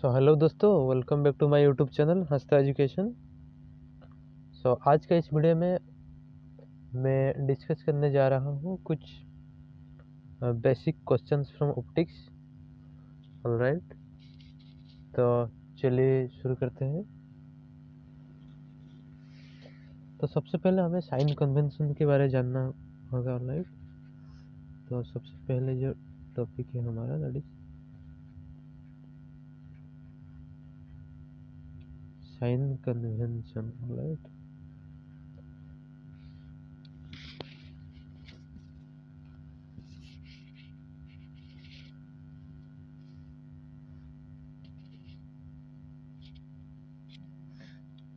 Hello दोस्तों, welcome back to my YouTube channel Hansta education. आज का इस वीडियो में मैं डिस्कस करने जा रहा हूँ कुछ basic questions from optics. Alright, तो चलिए शुरू करते हैं। तो सबसे पहले हमें साइन कन्वेंशन के बारे में जानना होगा। ऑलराइट, तो सबसे पहले जो टॉपिक है हमारा that is sign convention. Alright,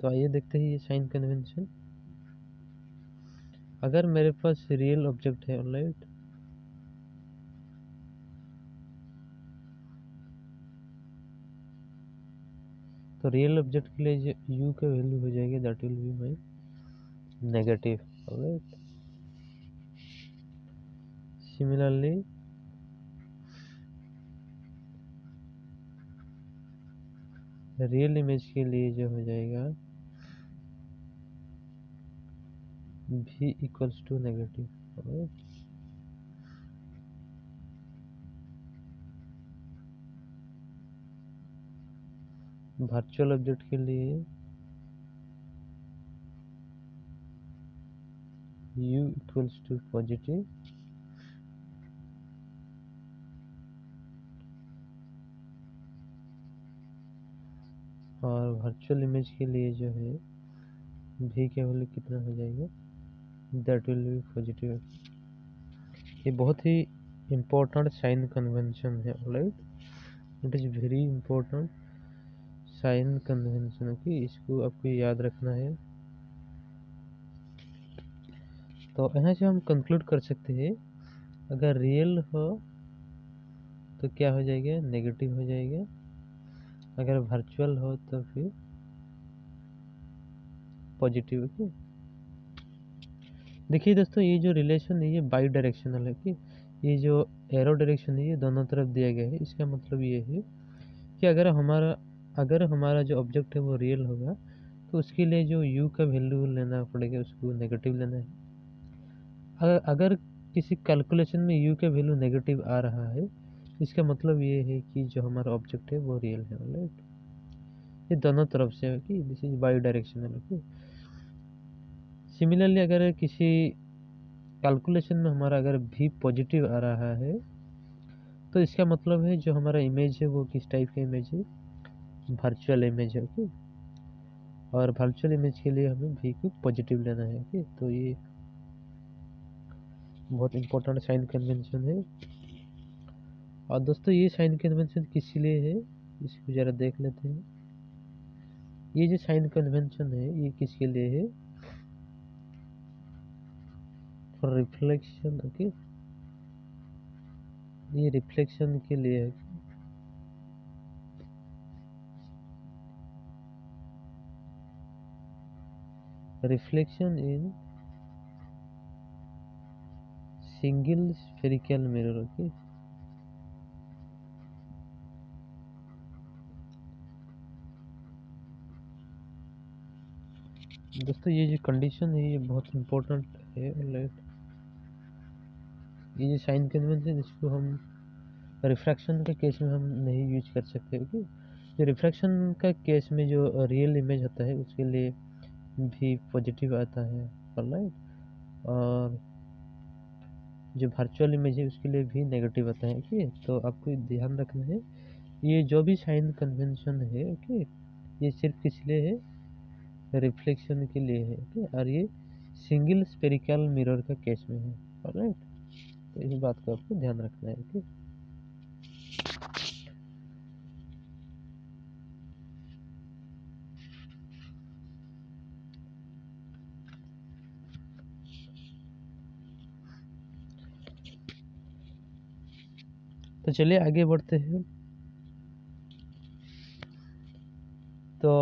तो आइए देखते हैं ये साइन कन्वेंशन। अगर मेरे पास रियल ऑब्जेक्ट है, ऑलराइट, तो रियल ऑब्जेक्ट के लिए जो u का वैल्यू हो जाएगी that will be my negative. Alright, similarly real image के लिए जो हो जाएगा v equals to negative. Alright, virtual object के लिए u इक्वल्स टू पॉजिटिव और वर्चुअल इमेज के लिए जो है v का वैल्यू कितना हो जाएगा दैट विल बी पॉजिटिव। ये बहुत ही इम्पोर्टेंट साइन कन्वेंशन है। Alright, it is very important sign convention की, इसको आपको याद रखना है। तो यहाँ से हम कंक्लूड कर सकते हैं अगर रियल हो तो क्या हो जाएगा, नेगेटिव हो जाएगा। अगर वर्चुअल हो तो फिर पॉजिटिव। ओके, देखिए दोस्तों, ये जो रिलेशन है ये बाई डायरेक्शनल है कि ये जो एरो डायरेक्शन है ये दोनों तरफ दिया गया है। इसका मतलब ये है कि अगर हमारा जो ऑब्जेक्ट है वो रियल होगा तो उसके लिए जो u का वैल्यू लेना पड़ेगा, उसको नेगेटिव लेना है। अगर किसी कैलकुलेशन में u का वैल्यू नेगेटिव आ रहा है इसका मतलब ये है कि जो हमारा ऑब्जेक्ट है वो रियल है। राइट, ये दोनों तरफ से है कि this is by directional. Okay, similarly अगर किसी कैलकुलेशन में हमारा अगर v पॉजिटिव आ रहा है तो इसका मतलब है जो हमारा इमेज है वो किस टाइप का इमेज है, वर्चुअल इमेज है। ओके, और वर्चुअल इमेज के लिए हमें v को पॉजिटिव लेना है। ओके, तो ये बहुत इंपॉर्टेंट साइन कन्वेंशन है। और दोस्तों ये साइन कन्वेंशन किस लिए है इसको ज़रा देख लेते हैं। ये जो साइन कन्वेंशन है ये किसके लिए है, फॉर रिफ्लेक्शन। ओके, ये रिफ्लेक्शन के लिए है। Reflection in single spherical mirror. Okay, दोस्तों ये जो कंडीशन है ये बहुत इंपॉर्टेंट है। राइट, ये जो साइन कन्वेंशन इसको हम रिफ्रैक्शन के केस में हम नहीं यूज कर सकते। ओके, जो रिफ्रैक्शन का केस में जो रियल इमेज होता है उसके लिए भी पॉजिटिव आता है। राइट, और जो वर्चुअल इमेज है उसके लिए भी नेगेटिव आता है। ओके, तो आपको ध्यान रखना है ये जो भी साइन कन्वेंशन है ओके ये सिर्फ किस लिए है, रिफ्लेक्शन के लिए है। ओके, और ये सिंगल स्पेरिकल मिरर का केस में है। ऑलराइट, तो इस बात को आपको ध्यान रखना है। ओके, तो चलिए आगे बढ़ते हैं। तो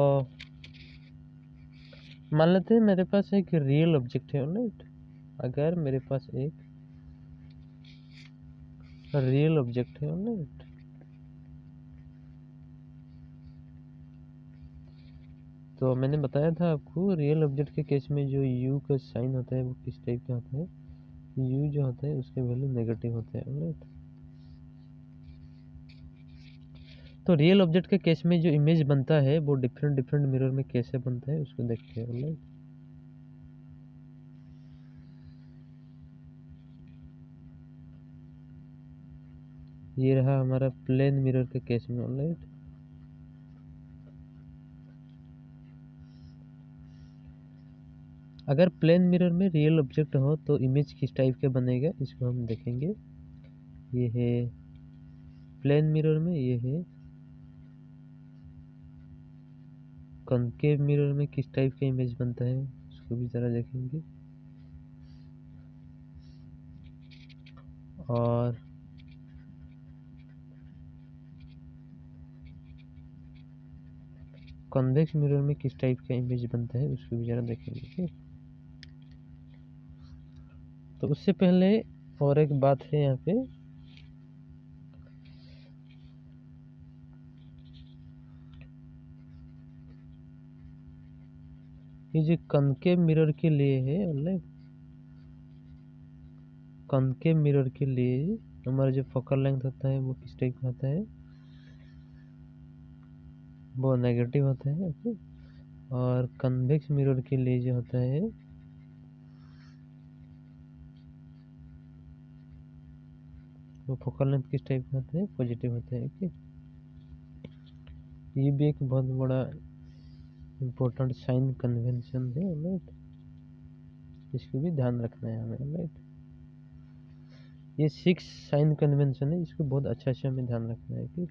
मान लेते हैं मेरे पास एक रियल ऑब्जेक्ट है। ऑलराइट, अगर मेरे पास एक रियल ऑब्जेक्ट है, ऑलराइट, तो मैंने बताया था आपको रियल ऑब्जेक्ट के केस में जो यू का साइन होता है वो किस टाइप का होता है। यू जो होता है उसके वैल्यू नेगेटिव होते हैं, राइट। तो रियल ऑब्जेक्ट के केस में जो इमेज बनता है वो डिफरेंट डिफरेंट मिरर में कैसे बनता है उसको देखते हैं, राइट। ये रहा हमारा प्लेन मिरर के केस में, राइट। अगर प्लेन मिरर में रियल ऑब्जेक्ट हो तो इमेज किस टाइप के बनेगा इसको हम देखेंगे। ये है प्लेन मिरर में, ये है कॉनकेव मिरर में किस टाइप का इमेज बनता है उसको भी ज़रा देखेंगे। और कॉन्वेक्स मिरर में किस टाइप का इमेज बनता है उसको भी ज़रा देखेंगे, ठीक। तो उससे पहले और एक बात है यहाँ पे, ये जो कॉनकेव मिरर के लिए है, ऑनलाइन कॉनकेव मिरर के लिए हमारा जो फोकल लेंथ होता है वो किस टाइप का होता है, वो नेगेटिव होता है, ओके। और कन्वेक्स मिरर के लिए जो होता है वो फोकल लेंथ किस टाइप का होता है, पॉजिटिव होता है, ओके। ये भी एक बहुत बड़ा इम्पोर्टेंट साइन कन्वेंशन है, राइट। इसको भी ध्यान रखना है हमें, राइट। ये 6 साइन कन्वेंशन है, इसको बहुत अच्छा से हमें ध्यान रखना है, ठीक।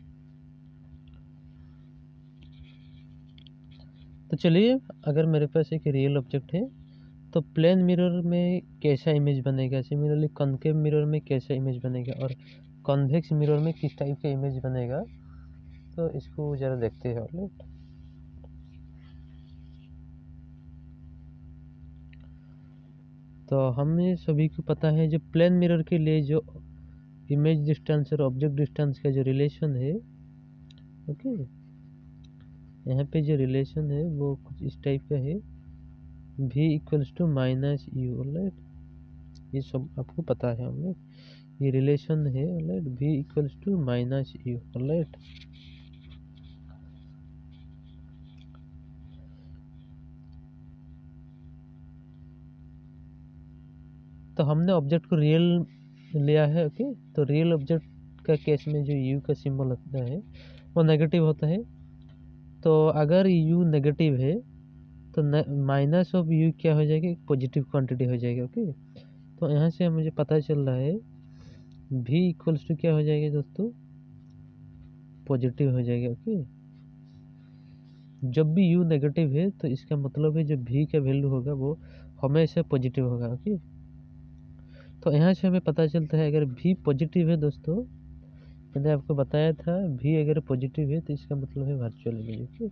तो चलिए, अगर मेरे पास एक रियल ऑब्जेक्ट है तो प्लेन मिरर में कैसा इमेज बनेगा, सिमिलरली कॉनकेव मिरर में कैसा इमेज बनेगा, और कॉन्वेक्स मिरर में किस टाइप का इमेज बनेगा, तो इसको ज़रा देखते हैं, राइट। तो हमें सभी को पता है जो प्लेन मिरर के लिए जो इमेज डिस्टेंस और ऑब्जेक्ट डिस्टेंस का जो रिलेशन है, ओके, यहाँ पे जो रिलेशन है वो कुछ इस टाइप का है, v equals to minus U, right. ये सब आपको पता है, राइट। ये रिलेशन है, right, v equals to minus U, right. तो हमने ऑब्जेक्ट को रियल लिया है, ओके। तो रियल ऑब्जेक्ट का केस में जो u का सिंबल होता है वो नेगेटिव होता है। तो अगर u नेगेटिव है तो माइनस ऑफ u क्या हो जाएगा, एक पॉजिटिव क्वांटिटी हो जाएगा, ओके। तो यहाँ से मुझे पता चल रहा है v इक्वल्स टू क्या हो जाएगा दोस्तों, पॉजिटिव हो जाएगा, ओके। जब भी u नेगेटिव है तो इसका मतलब है जो v का वैल्यू होगा वो हमेशा पॉजिटिव होगा, ओके। तो यहाँ से हमें पता चलता है अगर v पॉजिटिव है दोस्तों, मैंने आपको बताया था v अगर पॉजिटिव है तो इसका मतलब है वर्चुअल इमेज, ओके।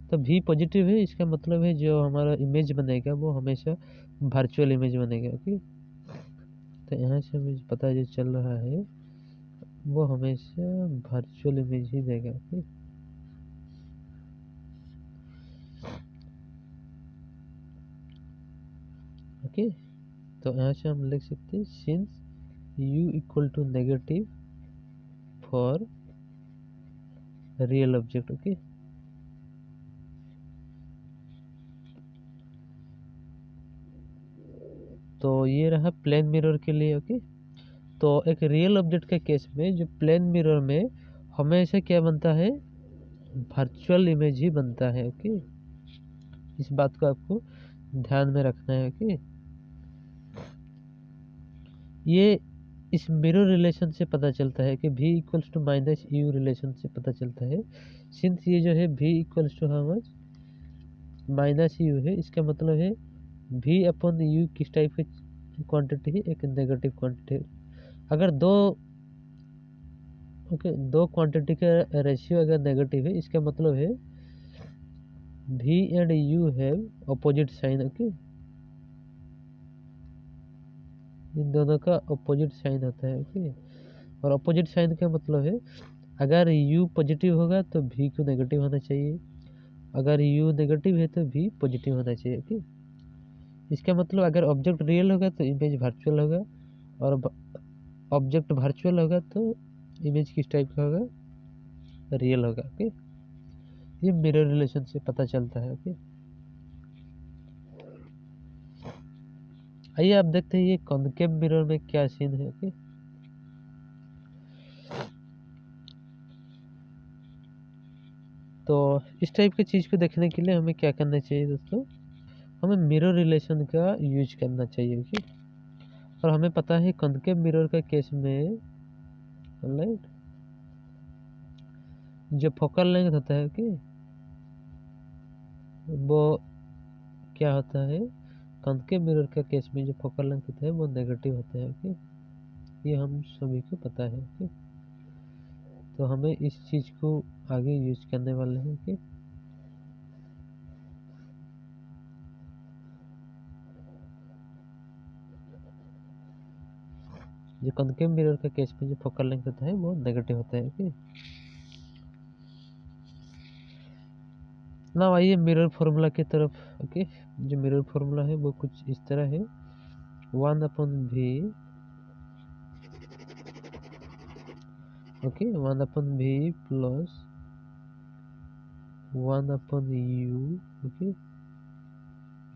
तो v पॉजिटिव है, इसका मतलब है जो हमारा इमेज बनेगा वो हमेशा वर्चुअल इमेज बनेगा, ओके। तो यहाँ से हमें पता जो चल रहा है वो हमेशा वर्चुअल इमेज ही देगा, ओके। ओके, तो यहाँ से हम लिख सकते हैं since u equal to negative for real object, okay. तो ये रहा प्लेन मिरर के लिए, ओके। तो एक रियल ऑब्जेक्ट के केस में जो प्लेन मिरर में हमेशा क्या बनता है, वर्चुअल इमेज ही बनता है, ओके। इस बात को आपको ध्यान में रखना है, ओके। ये इस मिरर रिलेशन से पता चलता है कि v equals to minus U relation से पता चलता है, सिंस ये जो है v equals to how much minus U है, इसका मतलब है v अपॉन यू किस टाइप की क्वांटिटी है, एक नेगेटिव क्वांटिटी है। अगर दो क्वांटिटी का रेशियो अगर नेगेटिव है इसका मतलब है v and u have opposite sign, okay. इन दोनों का अपोजिट साइन होता है, ओके। और अपोजिट साइन का मतलब है अगर u पॉजिटिव होगा तो v को नेगेटिव होना चाहिए, अगर u नेगेटिव है तो v पॉजिटिव होना चाहिए। ओके, इसका मतलब अगर ऑब्जेक्ट रियल होगा तो इमेज वर्चुअल होगा, और ऑब्जेक्ट वर्चुअल होगा तो इमेज किस टाइप का होगा, रियल होगा। ओके, ये मिरर रिलेशन से पता चलता है। ओके, आइए आप देखते हैं ये कॉनकेव मिरर में क्या सीन है। ओके, तो इस टाइप की चीज़ को देखने के लिए हमें क्या करना चाहिए दोस्तों, हमें मिरर रिलेशन का यूज करना चाहिए। ओके, और हमें पता है कॉनकेव मिरर का केस में राइट जो फोकल लेंथ होता है कि वो क्या होता है, कॉनकेव मिरर का केस में जो फोकल लेंथ होता है वो नेगेटिव होता है। ओके, ये हम सभी को पता है। ओके, तो हमें इस चीज़ को आगे यूज करने वाले हैं। ओके, जो कॉनकेव मिरर का केस में जो फोकल लेंथ होता है वो नेगेटिव होता है। ओके, ना आइए मिरर फॉर्मूला की तरफ। ओके, जो मिरर फॉर्मूला है वो कुछ इस तरह है, 1/v। Okay, 1/v plus 1/u। Okay,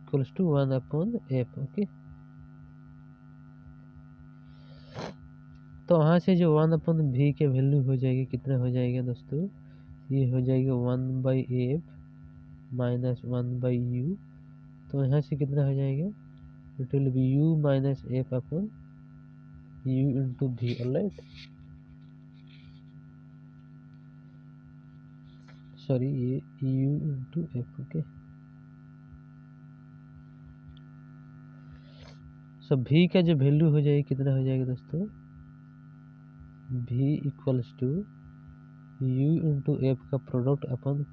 equals to 1/f। Okay, तो वहाँ से जो 1/v के वैल्यू हो जाएगी, कितना हो जाएगा दोस्तों, ये हो जाएगा 1/f माइनस 1/u। तो यहाँ से कितना हो जाएगा, it will be u minus f upon u into v। Alright, sorry ये u इंटू f। ओके, सो v का जो वैल्यू हो जाएगा कितना हो जाएगा दोस्तों, v equals to u into f का product upon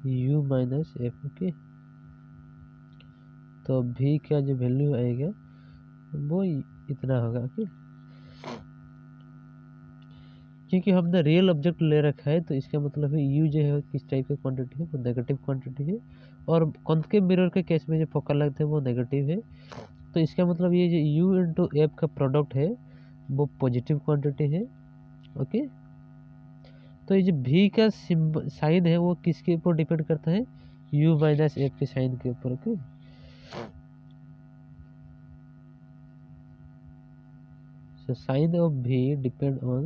u minus f। Okay, तो v का जो वैल्यू आएगा वो इतना होगा। ओके, क्योंकि हमने रियल ऑब्जेक्ट ले रखा है तो इसका मतलब है u जो है किस टाइप का क्वांटिटी है, वो नेगेटिव क्वांटिटी है, और कॉनकेव मिरर के केस में जो फोकल लेंथ है वो नेगेटिव है। तो इसका मतलब ये जो u इंटू एफ का प्रोडक्ट है वो पॉजिटिव क्वांटिटी है। ओके, तो ये जो v का साइन है वो किसके ऊपर डिपेंड करता है, u माइनस एफ के साइन के ऊपर। Okay, so sin of v depend on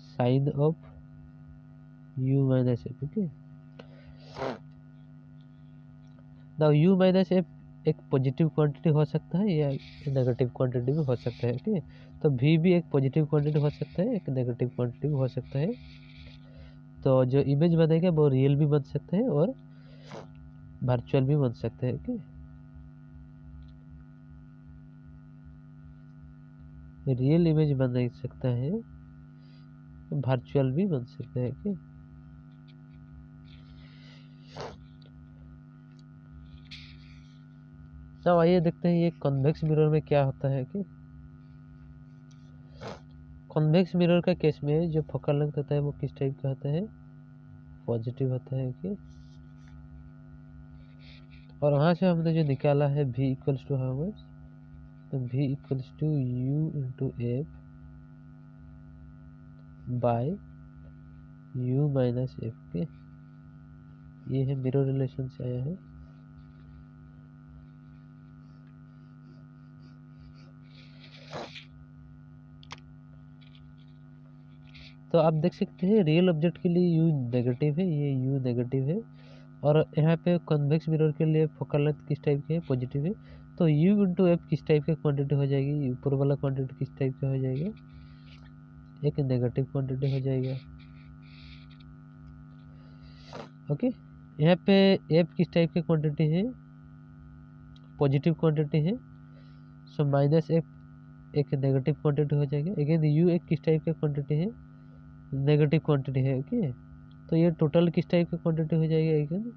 sin of u minus f। okay, now u minus f एक पॉजिटिव क्वांटिटी हो सकता है या नेगेटिव क्वांटिटी भी हो सकता है। ओके, तो v भी एक पॉजिटिव क्वांटिटी हो सकता है, एक नेगेटिव क्वांटिटी भी हो सकता है। तो जो इमेज बनेगा वो रियल भी बन सकता है और वर्चुअल भी बन सकता है। ओके, रियल इमेज बन सकता है, वर्चुअल भी बन सकता है। ओके, तो आइए देखते हैं ये कॉन्वेक्स मिरर में क्या होता है। कि कॉन्वेक्स मिरर का केस में जो फोकल लेंथ होता है वो किस टाइप का होता है, पॉजिटिव होता है। ओके, और वहाँ से हमने जो निकाला है v equals to how much, तो v equals to u into F by u minus F के, ये है मिरर रिलेशन से आया है। तो आप देख सकते हैं रियल ऑब्जेक्ट के लिए u नेगेटिव है, ये u नेगेटिव है, और यहाँ पे कॉन्वेक्स मिरर के लिए फोकल लेंथ किस टाइप की है, पॉजिटिव है। तो u इंटू एफ किस टाइप का क्वांटिटी हो जाएगी, ऊपर वाला क्वांटिटी किस टाइप का हो जाएगा, एक नेगेटिव क्वांटिटी हो जाएगा। ओके, यहाँ पे एफ किस टाइप की क्वांटिटी है, पॉजिटिव क्वांटिटी है, सो माइनस एफ एक नेगेटिव क्वांटिटी हो जाएगा। अगेन यू एक किस टाइप का क्वांटिटी है, नेगेटिव क्वांटिटी है। ओके, तो ये टोटल किस टाइप का क्वांटिटी हो जाएगा, अगेन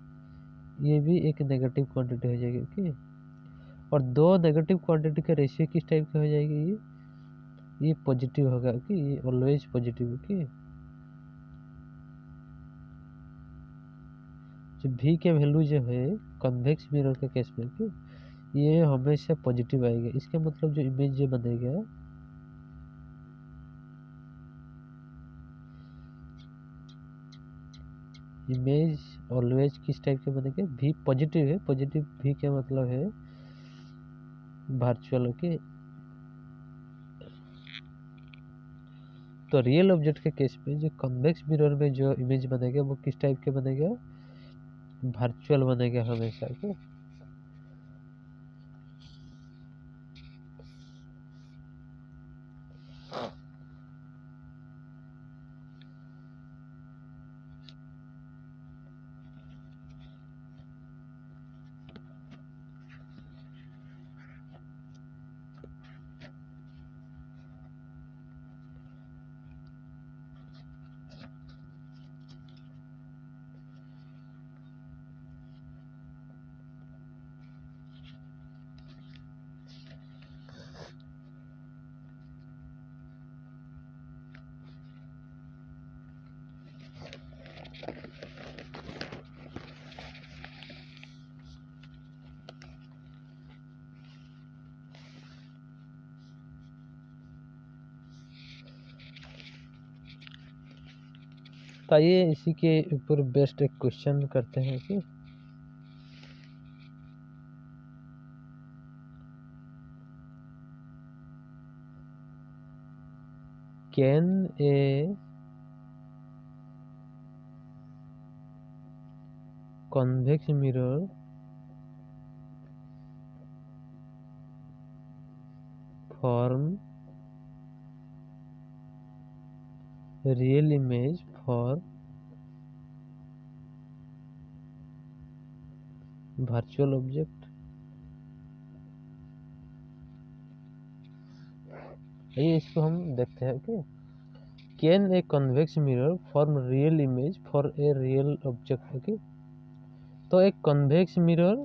ये भी एक नेगेटिव क्वांटिटी हो जाएगी। ओके, और दो नेगेटिव क्वांटिटी का रेशियो किस टाइप का हो जाएगी, ये पॉजिटिव होगा। ओके, ये ऑलवेज पॉजिटिव। ओके, जो भी के वैल्यू जो है कन्वेक्स मिरर के केस में कि ये हमेशा पॉजिटिव आएगा। इसका मतलब जो इमेज जो बनेगा इमेज ऑलवेज किस टाइप के बनेगा, भी पॉजिटिव है। पॉजिटिव भी का मतलब है वर्चुअल। ओके, तो रियल ऑब्जेक्ट के केस में जो कन्वेक्स मिरर में जो इमेज बनेगा वो किस टाइप के बनेगा, वर्चुअल बनेगा हमेशा। ओके, तो आइए इसी के ऊपर बेस्ट एक क्वेश्चन करते हैं कि can a convex mirror form real image for virtual object। ये इसको हम देखते हैं कि can a convex mirror form real image for a real object. Okay, तो एक कन्वेक्स मिरर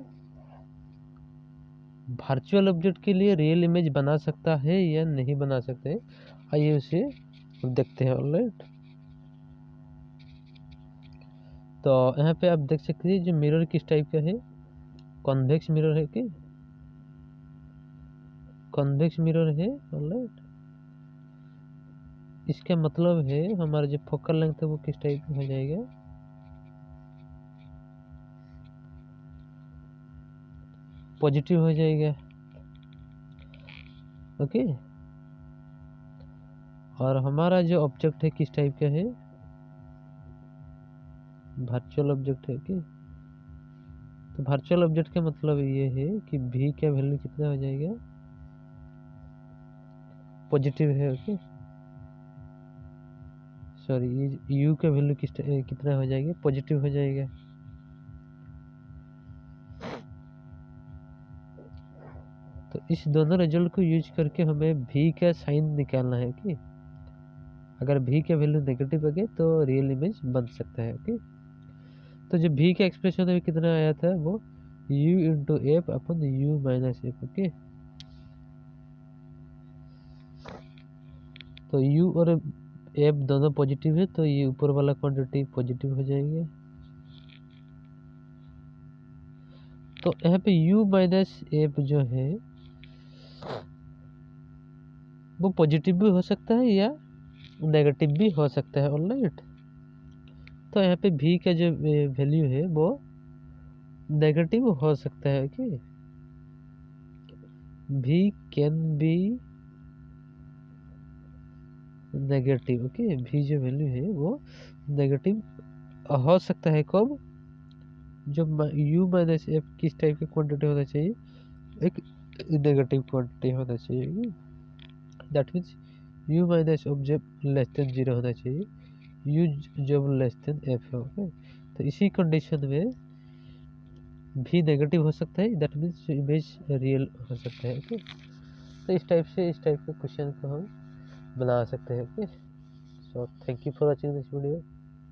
वर्चुअल ऑब्जेक्ट के लिए रियल इमेज बना सकता है या नहीं बना सकते हैं, आइए उसे देखते हैं। ऑलराइट, तो यहाँ पे आप देख सकते हैं जो मिरर किस टाइप का है, कन्वेक्स मिरर है कि कन्वेक्स मिरर है। ऑलराइट, इसका मतलब है हमारा जो फोकल लेंथ है वो किस टाइप का हो जाएगा, पॉजिटिव हो जाएगा। ओके, और हमारा जो ऑब्जेक्ट है किस टाइप का है, वर्चुअल ऑब्जेक्ट है कि तो वर्चुअल ऑब्जेक्ट का मतलब ये है कि भी का वैल्यू कितना हो जाएगा, पॉजिटिव है। ओके, सॉरी, यू का वैल्यू कितना हो जाएगा, पॉजिटिव हो जाएगा। तो इस दोनों रिजल्ट को यूज करके हमें भी का साइन निकालना है कि अगर भी का वैल्यू नेगेटिव हो गया तो रियल इमेज बन सकता है। ओके, तो जो भी का एक्सप्रेशन है कितना आया था, वो u इंटू एफ अपन u माइनस एफ। ओके, तो u और एफ दोनों पॉजिटिव है तो ये ऊपर वाला क्वांटिटी पॉजिटिव हो जाएंगे। तो यहाँ पे u माइनस एफ जो है वो पॉजिटिव भी हो सकता है या नेगेटिव भी हो सकता है। ऑलराइट, तो यहाँ पे भी का जो वैल्यू है वो नेगेटिव हो सकता है कि भी कैन बी नेगेटिव। ओके, भी जो वैल्यू है वो नेगेटिव हो सकता है। कब, जब u माइनस एफ किस टाइप की क्वांटिटी होना चाहिए, एक नेगेटिव क्वांटिटी होना चाहिए। That means u minus of जब लेस देन 0 होना चाहिए, u जब लेस देन एफ है। ओके, तो इसी कंडीशन में भी नेगेटिव हो सकता है, दैट मीन्स इमेज रियल हो सकता है। ओके, तो इस टाइप के क्वेश्चन को हम बना सकते हैं। Okay, so thank you for watching this video.